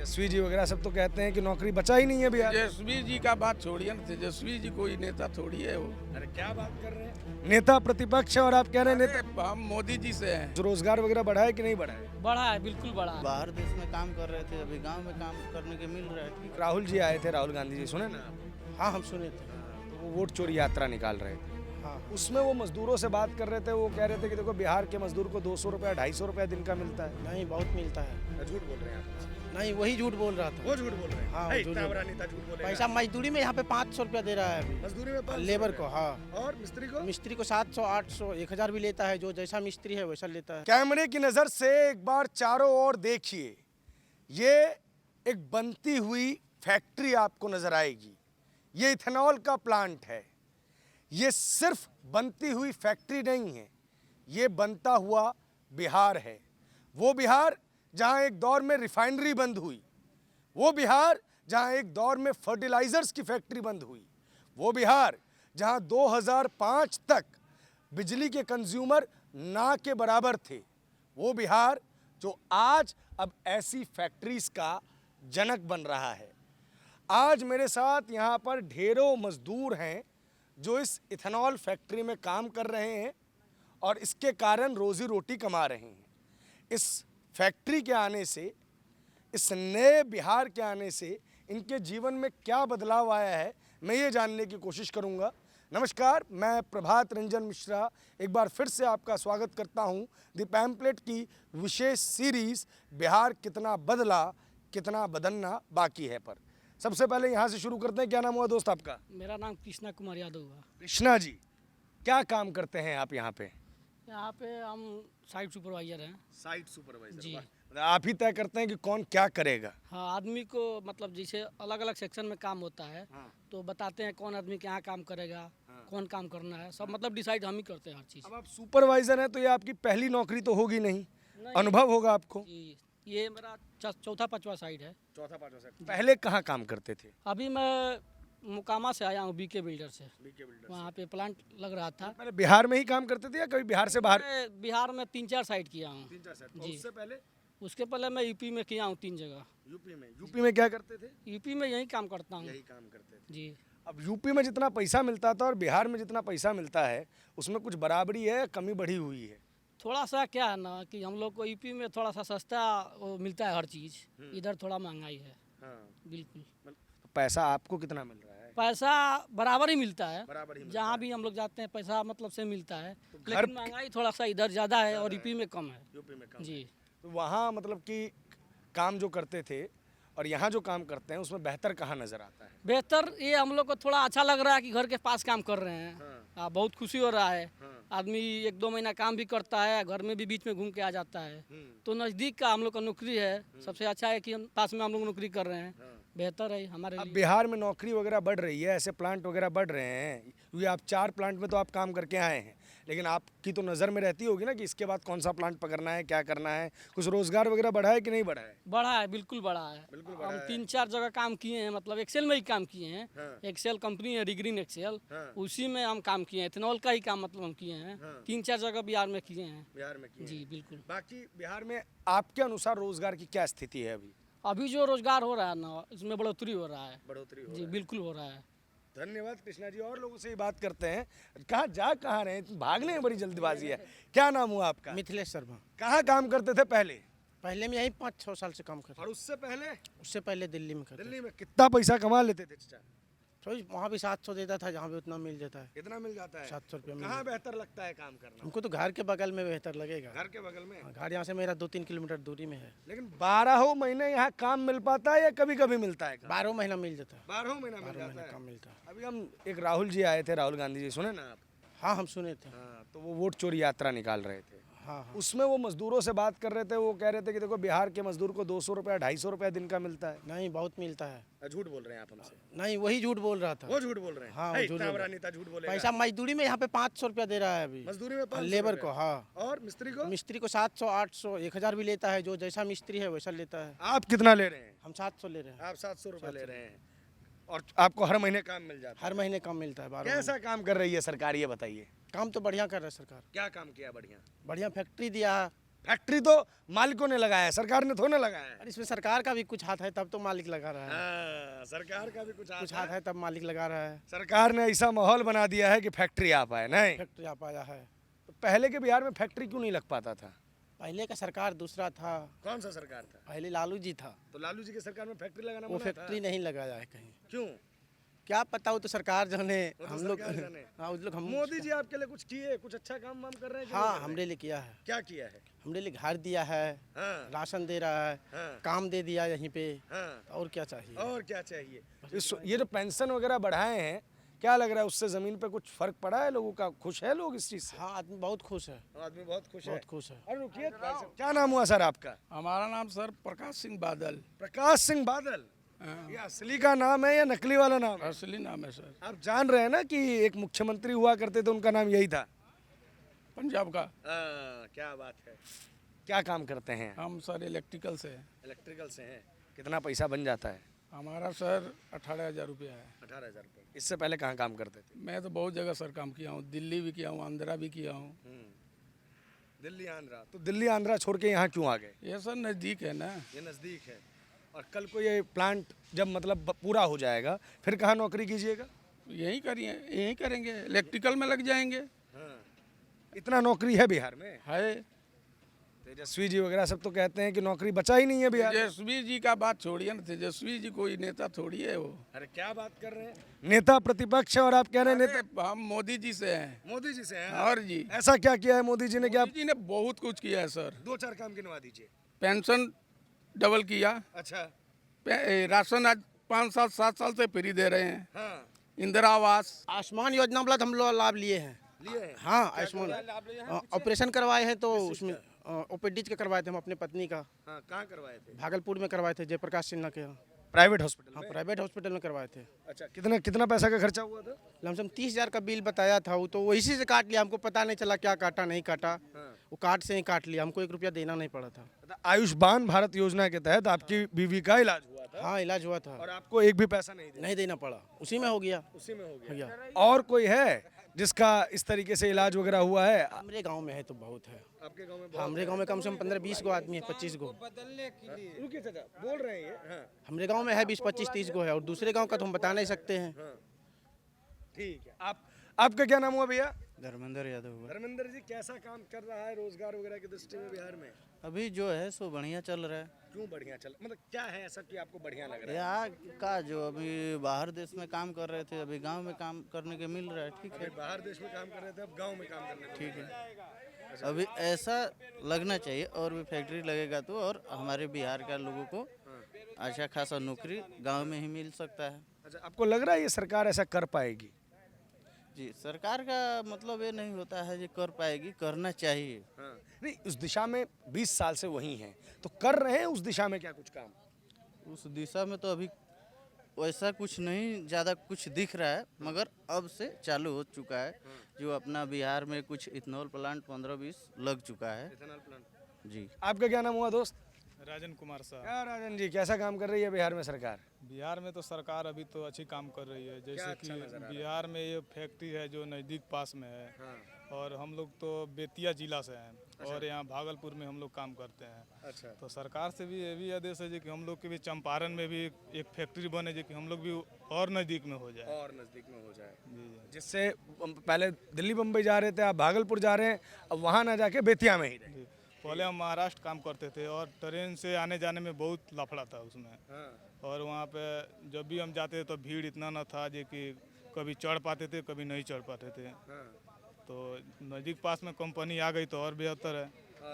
तेजस्वी जी वगैरह सब तो कहते हैं कि नौकरी बचा ही नहीं है बिहार। तेजस्वी जी का बात छोड़िए ना, तेजस्वी जी कोई नेता थोड़ी है वो। अरे क्या बात कर रहे हैं, नेता प्रतिपक्ष है और आप कह रहे हैं नेता। अरे हम मोदी जी से हैं। जो रोजगार वगैरह बढ़ा है कि नहीं बढ़ा है? बढ़ा है, बिल्कुल बढ़ा है। बाहर देश में काम कर रहे थे, अभी गांव में काम करने के मिल रहा है। राहुल जी आए थे, राहुल गांधी जी, सुने ना आप? हाँ, हम सुने थे। तो वो वोट चोरी यात्रा निकाल रहे थे। हाँ, उसमें वो मजदूरों से बात कर रहे थे, वो कह रहे थे कि देखो बिहार के मजदूर को 200 रुपया 250 रुपया दिन का मिलता है। नहीं बहुत मिलता है। झूठ बोल रहे हैं आप। नहीं वही झूठ बोल रहा था। वो झूठ बोल रहे हैं। हाँ, है, झूठ इतना बोल बड़ा रहे नेता झूठ बोलेगा। पैसा मजदूरी में यहाँ पे 500 रुपया दे रहा है अभी। मजदूरी में 500 लेबर रुपया। को, हाँ। और मिस्त्री को? 700, 800, 1000 भी लेता है। जो जैसा मिस्त्री है वैसा लेता है। कैमरे की नजर से एक बार चारों ओर देखिए, ये एक बनती हुई फैक्ट्री आपको नजर आएगी। ये इथेनॉल का प्लांट है। ये सिर्फ बनती हुई फैक्ट्री नहीं है, ये बनता हुआ बिहार है। वो बिहार जहां एक दौर में रिफाइनरी बंद हुई, वो बिहार जहां एक दौर में फर्टिलाइजर्स की फैक्ट्री बंद हुई, वो बिहार जहां 2005 तक बिजली के कंज्यूमर ना के बराबर थे, वो बिहार जो आज अब ऐसी फैक्ट्रीज का जनक बन रहा है। आज मेरे साथ यहाँ पर ढेरों मजदूर हैं जो इस इथेनॉल फैक्ट्री में काम कर रहे हैं और इसके कारण रोजी रोटी कमा रहे हैं। इस फैक्ट्री के आने से, इस नए बिहार के आने से इनके जीवन में क्या बदलाव आया है, मैं ये जानने की कोशिश करूंगा। नमस्कार, मैं प्रभात रंजन मिश्रा एक बार फिर से आपका स्वागत करता हूं द पैम्पलेट की विशेष सीरीज बिहार कितना बदला, कितना बदलना बाकी है पर। सबसे पहले यहाँ से शुरू करते हैं। क्या नाम हुआ दोस्त आपका? मेरा नाम कृष्णा कुमार यादव हुआ। कृष्णा जी, क्या काम करते हैं आप यहाँ पे? यहाँ पे हम साइट सुपरवाइजर हैं। साइट सुपरवाइजर जी। आप ही तय करते हैं कि कौन क्या करेगा? हाँ, आदमी को मतलब जैसे अलग अलग सेक्शन में काम होता है, हाँ। तो बताते हैं कौन आदमी यहाँ काम करेगा, हाँ। कौन काम करना है, सब मतलब डिसाइड हम ही करते हैं हर चीज़। अब आप सुपरवाइजर हैं तो ये आपकी पहली नौकरी तो होगी नहीं, नहीं। अनुभव होगा आपको। जी, ये मेरा चौथा पाँचवा साइड है। चौथा पांचवा सेट। पहले कहाँ काम करते थे? अभी मैं मुकामा से आया हूँ, बीके बिल्डर से। वहाँ पे प्लांट लग रहा था। पहले बिहार में ही काम करते थे या कभी बिहार से बाहर? मैं बिहार में 3-4 साइट किया हूँ। 3-4 सेट। जी। उससे पहले उसके पहले मैं यूपी में किया हूँ 3 जगह। यूपी में क्या करते थे? यूपी में यही काम करता हूँ। यही काम करते थे। जी। अब यूपी में जितना पैसा मिलता था और बिहार में जितना पैसा मिलता है, उसमें कुछ बराबरी है या कमी बढ़ी हुई है? थोड़ा सा क्या है ना कि हम लोग को यूपी में थोड़ा सा सस्ता वो मिलता है हर चीज़, इधर थोड़ा महंगाई है। हाँ। बिल्कुल। तो पैसा आपको कितना मिल रहा है? पैसा बराबर ही मिलता है, बराबर ही मिलता जहाँ भी हम लोग जाते हैं पैसा मतलब से मिलता है, घर लेकिन महंगाई थोड़ा सा इधर ज़्यादा है और यूपी में कम है। यूपी में कम। जी। तो वहाँ मतलब कि काम जो करते थे और यहाँ जो काम करते हैं उसमें बेहतर कहाँ नजर आता है? बेहतर ये हम लोग को थोड़ा अच्छा लग रहा है कि घर के पास काम कर रहे हैं। बहुत खुशी हो रहा है। आदमी 1-2 महीना काम भी करता है, घर में भी बीच में घूम के आ जाता है, तो नज़दीक का हम लोग का नौकरी है। सबसे अच्छा है कि हम पास में हम लोग नौकरी कर रहे हैं, बेहतर है हमारे अब लिए। बिहार में नौकरी वगैरह बढ़ रही है, ऐसे प्लांट वगैरह बढ़ रहे हैं, क्योंकि आप 4 प्लांट में तो आप काम करके आए हैं, लेकिन आपकी तो नज़र में रहती होगी ना कि इसके बाद कौन सा प्लांट पकड़ना है, क्या करना है। कुछ रोजगार वगैरह बढ़ा है कि नहीं बढ़ा है? बढ़ा है, बिल्कुल बढ़ा है। बिल्कुल बढ़ा हम है। 3-4 जगह काम किए हैं, मतलब एक्सेल में ही काम किए हैं। हाँ। एक्सेल कंपनी है, रिग्रीन एक्सेल, हाँ। उसी में हम काम किए हैं। इथेनॉल का ही काम मतलब हम किए हैं। हाँ। 3-4 जगह बिहार में किए हैं। बिहार में किए जी हैं। बिल्कुल। बाकी बिहार में आपके अनुसार रोजगार की क्या स्थिति है अभी? अभी जो रोजगार हो रहा है ना, इसमें बढ़ोतरी हो रहा है। बढ़ोतरी हो जी बिल्कुल हो रहा है। धन्यवाद कृष्णा जी। और लोगों से ही बात करते हैं। कहाँ रहे हैं? भागने में बड़ी जल्दबाजी है। क्या नाम हुआ आपका? मिथिलेश शर्मा। कहाँ काम करते थे पहले? पहले में यही 5-6 साल से काम कर और उससे पहले? उससे पहले दिल्ली में करते। दिल्ली में कितना पैसा कमा लेते थे चाचा? तो वहाँ भी 700 देता था, जहाँ भी उतना मिल जाता है। इतना मिल जाता है? 700 रुपया मिल कहाँ बेहतर लगता है काम करना? हमको तो घर के बगल में बेहतर लगेगा। घर के बगल में। घर यहाँ से मेरा 2-3 किलोमीटर दूरी में है। लेकिन 12 महीने यहाँ काम मिल पाता है या कभी कभी मिलता है? 12 महीना मिल जाता है। 12 महीना मिल 12 जाता महीना है। काम मिलता है। अभी हम एक राहुल जी आए थे, राहुल गांधी जी, सुने ना आप? हाँ, हम सुने थे। हाँ, तो वो वोट चोरी यात्रा निकाल रहे थे। हाँ, हाँ। उसमें वो मजदूरों से बात कर रहे थे, वो कह रहे थे कि देखो बिहार के मजदूर को 200 रुपया 250 रुपया दिन का मिलता है। नहीं बहुत मिलता है। झूठ बोल रहे हैं आप हमसे। नहीं वही झूठ बोल रहा था। वो झूठ बोल रहे हैं। हाँ, है, झूठ इतना बोल बड़ा रहे नेता झूठ बोलेगा। पैसा मजदूरी में यहाँ पे 500 रुपया दे रहा है अभी। मजदूरी में 500 लेबर रुपया। को, हाँ। और मिस्त्री को? 700, 800, 1000 भी लेता है। जो जैसा मिस्त्री है वैसा लेता है। आप कितना ले रहे हैं? हम 700 ले रहे हैं। आप 700 रुपया ले रहे हैं और आपको हर महीने काम मिल जाता है। हर महीने काम मिलता है। 12 कैसा काम कर रही है सरकार, ये बताइए। काम तो बढ़िया कर रहा है सरकार। क्या काम किया? बढ़िया। बढ़िया फैक्ट्री दिया, फैक्ट्री तो मालिकों ने लगाया है, सरकार ने थोड़ा लगाया है। और इसमें सरकार का भी कुछ हाथ है, तब तो मालिक लगा रहा है। हाँ, सरकार का भी कुछ कुछ हाथ है तब मालिक लगा रहा है। सरकार ने ऐसा माहौल बना दिया है कि फैक्ट्री आ पाए नहीं। फैक्ट्री आ पाया है। तो पहले के बिहार में फैक्ट्री क्यों नहीं लग पाता था? पहले का सरकार दूसरा था। कौन सा सरकार था? पहले लालू जी था, तो लालू जी की सरकार में फैक्ट्री लगाना वो मना फैक्ट्री नहीं लगाया है कहीं। था। क्यों? क्या पता, वो तो सरकार जाने। वो तो हम लोग सरकार जाने। हाँ, उस लोग हम मोदी जी आपके लिए कुछ किए, कुछ अच्छा काम वाम कर रहे हैं कि नहीं हाँ कर रहे हमरे लिए किया है। हैं? क्या किया है? हमरे लिए घर दिया है, हाँ राशन दे रहा है, हाँ काम दे दिया यहीं पे। हाँ। और क्या चाहिए? और क्या चाहिए? ये जो पेंशन वगैरह बढ़ाए हैं, क्या लग रहा है उससे जमीन पे कुछ फर्क पड़ा है लोगों का? खुश है लोग इस चीज से? हाँ, आदमी बहुत खुश है, आदमी बहुत खुश है। बहुत खुश है। अरे रुकिए, क्या नाम हुआ सर आपका? हमारा नाम सर प्रकाश सिंह बादल। प्रकाश सिंह बादल। हाँ, ये असली का नाम है या नकली वाला नाम है? असली नाम है सर। आप जान रहे हैं ना कि एक मुख्यमंत्री हुआ करते थे, उनका नाम यही था। पंजाब का। क्या बात है। क्या काम करते हैं? हम सर इलेक्ट्रिकल से हैं। इलेक्ट्रिकल से हैं। कितना पैसा बन जाता है? हमारा सर 18,000 रुपया है। 18,000 रुपये। इससे पहले कहाँ काम करते थे? मैं तो बहुत जगह सर काम किया हूँ, दिल्ली भी किया हूँ, आंध्रा भी किया हूँ। दिल्ली आंध्रा। तो दिल्ली आंध्रा छोड़ के यहाँ क्यों आ गए? ये सर नज़दीक है ना। ये नज़दीक है। और कल को ये प्लांट जब मतलब पूरा हो जाएगा, फिर कहाँ नौकरी कीजिएगा? यहीं करिए, यहीं करेंगे, इलेक्ट्रिकल में लग जाएंगे। हाँ। इतना नौकरी है बिहार में? है। तेजस्वी जी वगैरह सब तो कहते हैं कि नौकरी बचा ही नहीं है बिहार में। तेजस्वी जी का बात छोड़िए ना, तेजस्वी जी कोई नेता थोड़ी है वो। अरे क्या बात कर रहे हैं? नेता प्रतिपक्ष है और आप कह रहे हैं नेता। अरे, हम मोदी जी से हैं। मोदी जी से हैं? और जी, ऐसा क्या किया है मोदी जी ने? क्या मोदी जी ने बहुत कुछ किया है सर। 2-4 काम गिनवा दीजिए। पेंशन डबल किया, अच्छा। राशन आज 5 साल 7 साल से फ्री दे रहे हैं, हाँ, इंदिरा आवास। आयुष्मान योजना वाला तो हम लोग लाभ लिए हैं। लिए हैं। हाँ, आयुष्मान ऑपरेशन करवाए हैं, तो उसमें ओपीडी का करवाए थे हम अपने पत्नी का। हाँ, कहाँ करवाए थे? भागलपुर में करवाए थे, जयप्रकाश सिन्हा के यहाँ। प्राइवेट हॉस्पिटल हाँ, में? प्राइवेट हॉस्पिटल में करवाए थे। अच्छा, कितना कितना पैसा का खर्चा हुआ था? लमसम 30,000 का बिल बताया था, वो तो वही से काट लिया। हमको पता नहीं चला क्या काटा नहीं काटा, हाँ। वो कार्ड से ही काट लिया। हमको 1 रुपया देना नहीं पड़ा था। मतलब आयुष्मान भारत योजना के तहत आपकी बीवी का इलाज हुआ था हाँ, इलाज हुआ था, और आपको एक भी पैसा नहीं दिया? नहीं देना पड़ा, उसी में हो गया। उसी में हो हो गया। गया। और कोई है जिसका इस तरीके से इलाज वगैरह हुआ है? हमारे गांव में है तो बहुत है। आपके गांव में? हमारे गांव में कम से कम 15-20 गो आदमी है, 25 गो। रुकिए चाचा, बोल रहे हैं ये। हाँ, हमारे गांव में है 20-25-30 गो है, और दूसरे गांव का तो हम बता नहीं सकते हैं। हाँ। ठीक है। आपका क्या नाम हुआ भैया? धर्मेंद्र यादव हुआ। धर्मेंद्र जी, कैसा काम कर रहा है रोजगार वगैरह की दृष्टि में बिहार में? अभी जो है सो बढ़िया चल रहा है। क्यों बढ़िया चल, मतलब क्या है ऐसा कि आपको बढ़िया लग रहा है? यहाँ का जो अभी बाहर देश में काम कर रहे थे, अभी गांव में काम करने के मिल रहा है। ठीक है, अभी बाहर देश में काम कर रहे थे, अब गांव में काम करने को ठीक है। अभी ऐसा लगना चाहिए, और भी फैक्ट्री लगेगा तो और हमारे बिहार का लोगों को अच्छा खासा नौकरी गांव में ही मिल सकता है। अच्छा, आपको लग रहा है ये सरकार ऐसा कर पाएगी? जी, सरकार का मतलब ये नहीं होता है ये कर पाएगी, करना चाहिए। हाँ। नहीं, उस दिशा में 20 साल से वही हैं, तो कर रहे हैं उस दिशा में क्या कुछ काम? उस दिशा में तो अभी वैसा कुछ नहीं ज़्यादा कुछ दिख रहा है, मगर अब से चालू हो चुका है। जो अपना बिहार में कुछ इथेनॉल प्लांट 15-20 लग चुका है। जी। आपका क्या नाम हुआ दोस्त? राजन कुमार साहब। क्या राजन जी, कैसा काम कर रही है बिहार में सरकार? बिहार में तो सरकार अभी तो अच्छी काम कर रही है, जैसे अच्छा कि नज़र आ रहा है? बिहार में ये फैक्ट्री है जो नज़दीक पास में है, और हम लोग तो बेतिया जिला से हैं, और यहाँ भागलपुर में हम लोग काम करते हैं। अच्छा। तो सरकार से भी ये भी आदेश है जो कि हम लोग के भी चंपारण में भी एक फैक्ट्री बने, जो कि हम लोग भी और नज़दीक में हो जाए। और नज़दीक में हो जाए, जी जी। जिससे पहले दिल्ली बम्बई जा रहे थे, आप भागलपुर जा रहे हैं, अब वहाँ ना जाके बेतिया में ही रहे। जी। पहले हम महाराष्ट्र काम करते थे, और ट्रेन से आने जाने में बहुत लफड़ा था उसमें, और वहाँ पे जब भी हम जाते थे तो भीड़ इतना न था जो कि कभी चढ़ पाते थे कभी नहीं चढ़ पाते थे। तो नज़दीक पास में कंपनी आ गई तो और बेहतर है।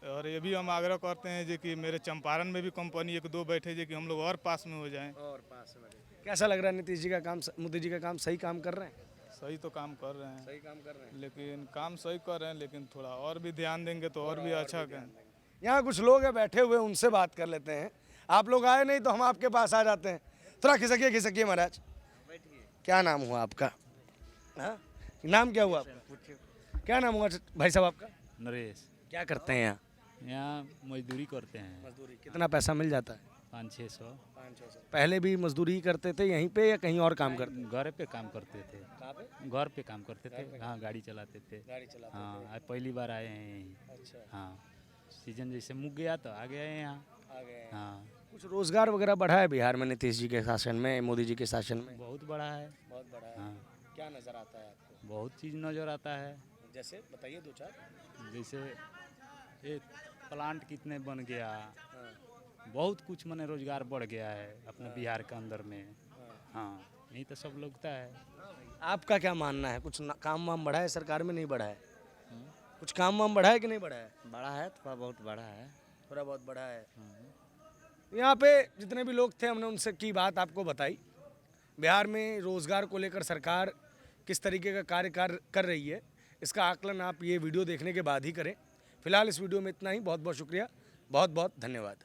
और ये भी हम आग्रह करते हैं जो कि मेरे चंपारण में भी कंपनी 1-2 बैठे जो कि हम लोग और पास में हो जाएं। और पास में। कैसा लग रहा है नीतीश जी का काम, मोदी जी का काम सही काम कर रहे हैं? सही तो काम कर रहे हैं, सही काम कर रहे हैं। लेकिन काम सही कर रहे हैं, लेकिन थोड़ा और भी ध्यान देंगे तो और भी अच्छा करें। यहाँ कुछ लोग हैं बैठे हुए, उनसे बात कर लेते हैं। आप लोग आए नहीं तो हम आपके पास आ जाते हैं। थोड़ा खिसकिए महाराज। क्या नाम हुआ आपका? हाँ, नाम क्या हुआ आपका? क्या नाम हुआ भाई साहब आपका? नरेश। क्या करते हैं यहाँ? यहाँ मजदूरी करते हैं। मजदूरी। कितना पैसा मिल जाता है? 500-600। पहले भी मजदूरी ही करते थे यहीं पे या कहीं और काम करते? घर पे काम करते थे। कहाँ पे? घर पे काम करते थे। हाँ, गाड़ी चलाते थे। गाड़ी चलाते हाँ, आज पहली बार आए हैं यहीं। अच्छा। हाँ। सीजन जैसे मुक गया तो आ गया यहाँ। आ गए हैं। हाँ, कुछ रोजगार वगैरह बढ़ा है बिहार में नीतीश जी के शासन में, मोदी जी के शासन में? बहुत बड़ा है। बहुत बड़ा है। हाँ, क्या नजर आता है आपको? बहुत चीज़ नज़र आता है। जैसे बताइए दो चार। जैसे ये प्लांट कितने बन गया, हाँ, बहुत कुछ मने रोजगार बढ़ गया है अपने बिहार के अंदर में। हाँ, यही तो सब लगता है। आपका क्या मानना है? कुछ काम वाम बढ़ा है सरकार में, नहीं बढ़ा है? कुछ काम वाम बढ़ा है कि नहीं बढ़ा है? बड़ा है, थोड़ा बहुत बड़ा है। थोड़ा बहुत बढ़ा है। यहाँ पे जितने भी लोग थे हमने उनसे की बात आपको बताई। बिहार में रोजगार को लेकर सरकार किस तरीके का कार्य कर रही है, इसका आकलन आप ये वीडियो देखने के बाद ही करें। फिलहाल इस वीडियो में इतना ही। बहुत बहुत शुक्रिया, बहुत बहुत धन्यवाद।